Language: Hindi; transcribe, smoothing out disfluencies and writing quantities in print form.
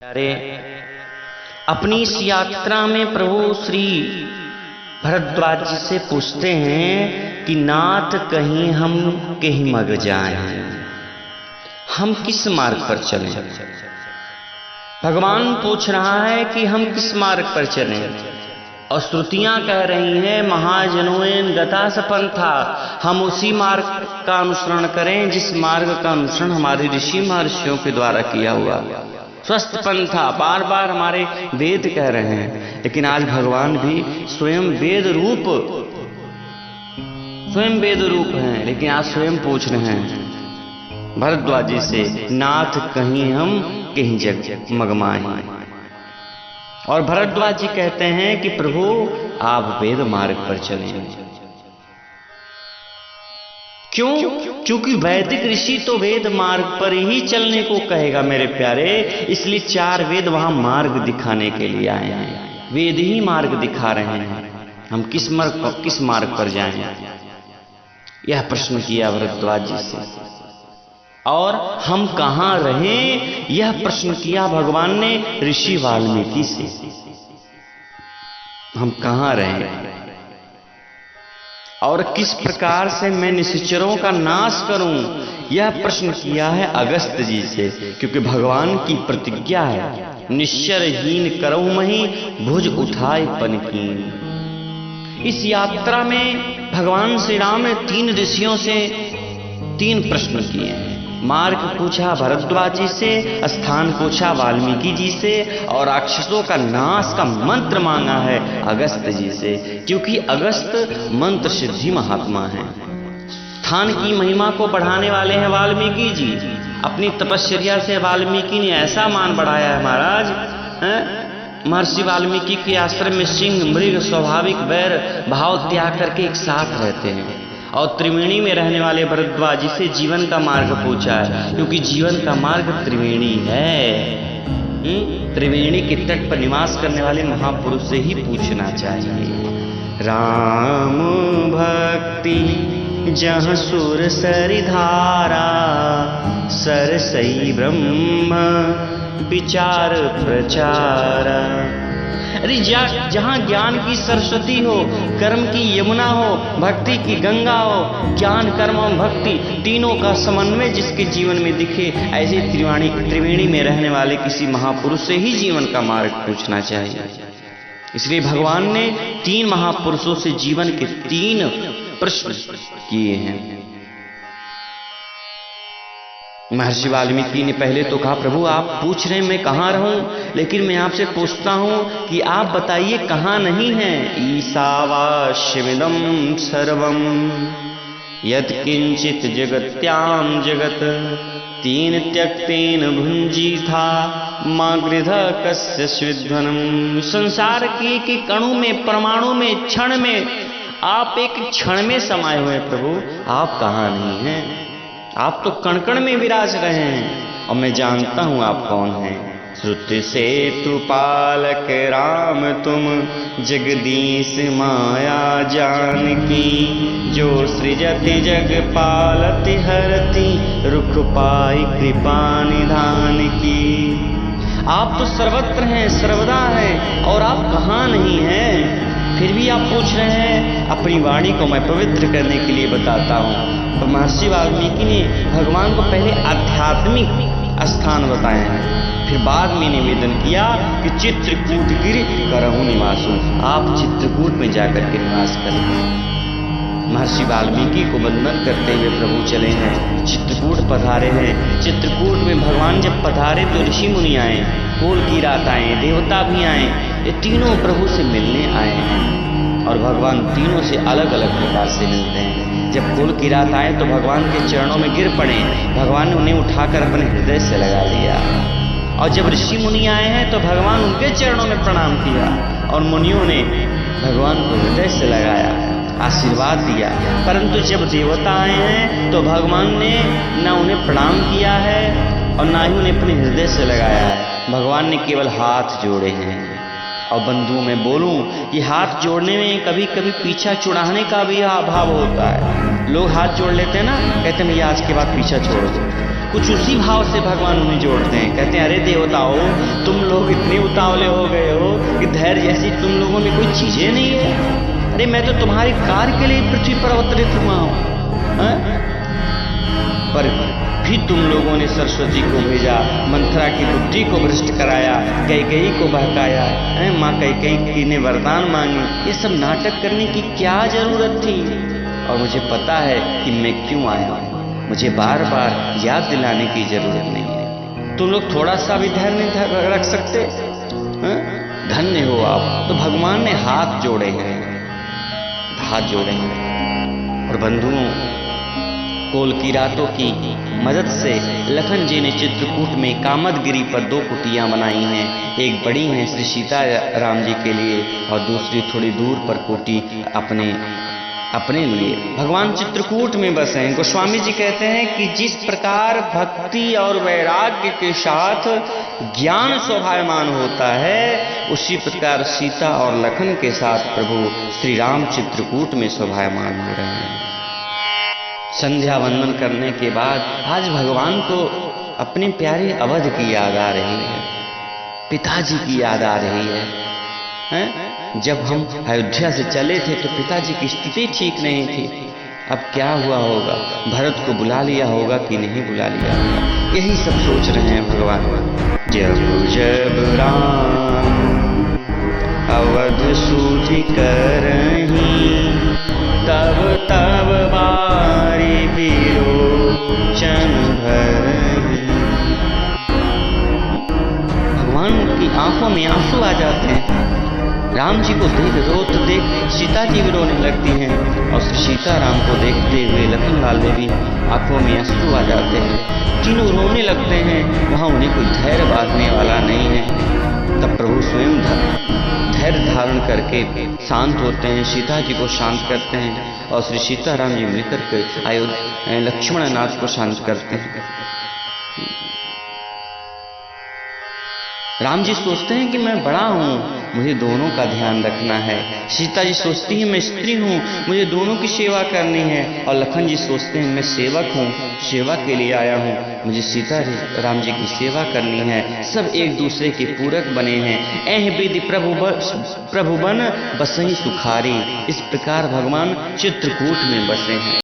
अरे अपनी इस यात्रा में प्रभु श्री भरद्वाज जी से पूछते हैं कि नाथ कहीं हम कहीं मग जाएं, हम किस मार्ग पर चलें। भगवान पूछ रहा है कि हम किस मार्ग पर चलें, और श्रुतियां कह रही हैं महाजनों गता सपंथा, हम उसी मार्ग का अनुसरण करें जिस मार्ग का अनुसरण हमारे ऋषि महर्षियों के द्वारा किया हुआ। स्वस्थ पंथा बार बार हमारे वेद कह रहे हैं, लेकिन आज भगवान भी स्वयं वेद रूप हैं, लेकिन आज स्वयं पूछ रहे हैं भरद्वाज जी से, नाथ कहीं हम कहीं जग मगमाएं। और भरद्वाज जी कहते हैं कि प्रभु आप वेद मार्ग पर चलें। क्यों? क्योंकि वैदिक ऋषि तो वेद मार्ग पर ही चलने को कहेगा मेरे प्यारे, इसलिए चार वेद वहां मार्ग दिखाने के लिए आए हैं। वेद ही मार्ग दिखा रहे हैं, हम किस मार्ग पर जाएं, यह प्रश्न किया भरद्वाज जी से। और हम कहां रहें, यह प्रश्न किया भगवान ने ऋषि वाल्मीकि से। हम कहां रहें और किस प्रकार से मैं निश्चरों का नाश करूं, यह प्रश्न किया है अगस्त जी से। क्योंकि भगवान की प्रतिज्ञा है, निश्चरहीन करऊं मही भुज उठाए पनकीन। इस यात्रा में भगवान श्री राम ने 3 ऋषियों से 3 प्रश्न किए हैं। मार्ग पूछा भरद्वाज जी से, स्थान पूछा वाल्मीकि जी से, और राक्षसों का नाश का मंत्र मांगा है अगस्त जी से। क्योंकि अगस्त मंत्र सिद्धि महात्मा है, स्थान की महिमा को बढ़ाने वाले हैं वाल्मीकि जी। अपनी तपश्चर्या से वाल्मीकि ने ऐसा मान बढ़ाया है महाराज। महर्षि वाल्मीकि के आश्रम में सिंह मृग स्वाभाविक वैर भाव त्याग करके एक साथ रहते हैं। और त्रिवेणी में रहने वाले भरद्वाज जी से जीवन का मार्ग पूछा है, क्योंकि जीवन का मार्ग त्रिवेणी है। त्रिवेणी के तट पर निवास करने वाले महापुरुष से ही पूछना चाहिए। राम भक्ति जहाँ सुर सरिधारा, सरसई ब्रह्म विचार प्रचारा। अरे जहां ज्ञान की सरस्वती हो, कर्म की यमुना हो, भक्ति की गंगा हो, ज्ञान कर्म और भक्ति तीनों का समन्वय जिसके जीवन में दिखे, ऐसे त्रिवेणी में रहने वाले किसी महापुरुष से ही जीवन का मार्ग पूछना चाहिए। इसलिए भगवान ने 3 महापुरुषों से जीवन के 3 प्रश्न किए हैं। महर्षि वाल्मीकि ने पहले तो कहा, प्रभु आप पूछ रहे हैं मैं कहाँ रहूं, लेकिन मैं आपसे पूछता हूं कि आप बताइए कहाँ नहीं है। ईशावास्यमिदं सर्वं यत् किंचित जगत्याम जगत, तेन त्यक्तेन भुंजीथा मा गृध कस्य स्विद्धनम्। संसार के कणु में, परमाणु में, क्षण में, आप एक क्षण में समाये हुए हैं प्रभु, आप कहाँ नहीं हैं। आप तो कण कण में विराज रहे हैं, और मैं जानता हूं आप कौन हैं। श्रुति से तु पालक राम तुम, जगदीश माया जानकी, जो सृजति जग पालति हरति, रुख पाई कृपा निधान की। आप तो सर्वत्र हैं, सर्वदा हैं, और आप कहाँ नहीं हैं। फिर भी आप पूछ रहे हैं। अपनी वाणी को मैं पवित्र करने के लिए बताता हूँ। तो महर्षि वाल्मीकि ने भगवान को पहले आध्यात्मिक स्थान बताए हैं, फिर बाद में निवेदन किया कि चित्रकूट गिरि करहु निवासु, आप चित्रकूट में जाकर के निवास करें। महर्षि वाल्मीकि को वंदन करते हुए प्रभु चले हैं, चित्रकूट पधारे हैं। चित्रकूट में भगवान जब पधारे तो ऋषि मुनि आए, कोल की रात आए, देवता भी आए, ये तीनों प्रभु से मिलने आए हैं। और भगवान तीनों से अलग अलग प्रकार से मिलते हैं। जब कोल की रात आए तो भगवान के चरणों में गिर पड़े, भगवान ने उन्हें उठाकर अपने हृदय से लगा लिया। और जब ऋषि मुनि आए हैं तो भगवान उनके चरणों में प्रणाम किया, और मुनियों ने भगवान को हृदय से लगाया, आशीर्वाद दिया। परंतु जब देवता आए हैं तो भगवान ने न उन्हें प्रणाम किया है और न ही उन्हें अपने हृदय से लगाया है। भगवान ने केवल हाथ जोड़े हैं। और बंधु मैं बोलूं कि हाथ जोड़ने में कभी कभी पीछा छुड़ाने का भी अभाव होता है। लोग हाथ जोड़ लेते हैं ना, कहते हैं भैया आज के बाद पीछा छोड़ दो, कुछ उसी भाव से भगवान उन्हें जोड़ते हैं। कहते हैं अरे देवताओं, तुम लोग इतने उतावले हो गए हो कि धैर्य जैसी तुम लोगों में कोई चीजें नहीं है। अरे मैं तो तुम्हारे कार्य के लिए पृथ्वी पर अवतरित हुआ हूं। पर भी तुम लोगों ने सरस्वती को भेजा, मंथरा की बुद्धि को भ्रष्ट कराया, कैकेयी को बहकाया, माँ कैकेयी ने वरदान मांगी। ये सब नाटक करने की क्या जरूरत थी? और मुझे पता है कि मैं क्यों आया हूँ। मुझे बार बार याद दिलाने की जरूरत नहीं है। तुम लोग थोड़ा सा भी धैर्य नहीं रख सकते? धन्य हो आप। तो भगवान ने हाथ जोड़े हैं, हाथ जोड़े हैं। और बंधुओं, कोल की रातों की मदद से लखन जी ने चित्रकूट में कामदगिरी पर 2 कुटियां बनाई हैं। एक बड़ी है श्री सीता राम जी के लिए और दूसरी थोड़ी दूर पर कुटी अपने लिए। भगवान चित्रकूट में बसे हैं। गोस्वामी जी कहते हैं कि जिस प्रकार भक्ति और वैराग्य के साथ ज्ञान शोभायमान होता है, उसी प्रकार सीता और लखन के साथ प्रभु श्री राम चित्रकूट में शोभायमान हो रहे हैं। संध्या वंदन करने के बाद आज भगवान को अपने प्यारे अवध की याद आ रही है, पिताजी की याद आ रही है। जब हम अयोध्या से चले थे तो पिताजी की स्थिति ठीक नहीं थी। अब क्या हुआ होगा? भरत को बुला लिया होगा कि नहीं बुला लिया होगा? यही सब सोच रहे हैं भगवान। जब जब राम अवध सूझ करहीं, तब तब बारी विरोचन भरहीं। भगवान की आंखों में आंसू आ जाते हैं। राम जी को देख सीता जी भी रोने लगती हैं और सीता राम को देखते हुए लखनलाल में भी आंखों में आंसू आ जाते हैं। तीनों रोने लगते हैं। वहां उन्हें कोई धैर्य बांधने वाला नहीं है। तब प्रभु स्वयं धैर्य धारण करके शांत होते हैं, सीता जी को शांत करते हैं और श्री सीता राम जी मिलकर के लक्ष्मण नाथ को शांत करते हैं। राम जी सोचते हैं कि मैं बड़ा हूँ, मुझे दोनों का ध्यान रखना है। सीता जी सोचती है मैं स्त्री हूँ, मुझे दोनों की सेवा करनी है। और लखन जी सोचते हैं मैं सेवक हूँ, सेवा के लिए आया हूँ, मुझे सीता राम जी की सेवा करनी है। सब एक दूसरे के पूरक बने हैं। एह विधि प्रभु बन बसहि सुखारी। इस प्रकार भगवान चित्रकूट में बसे हैं।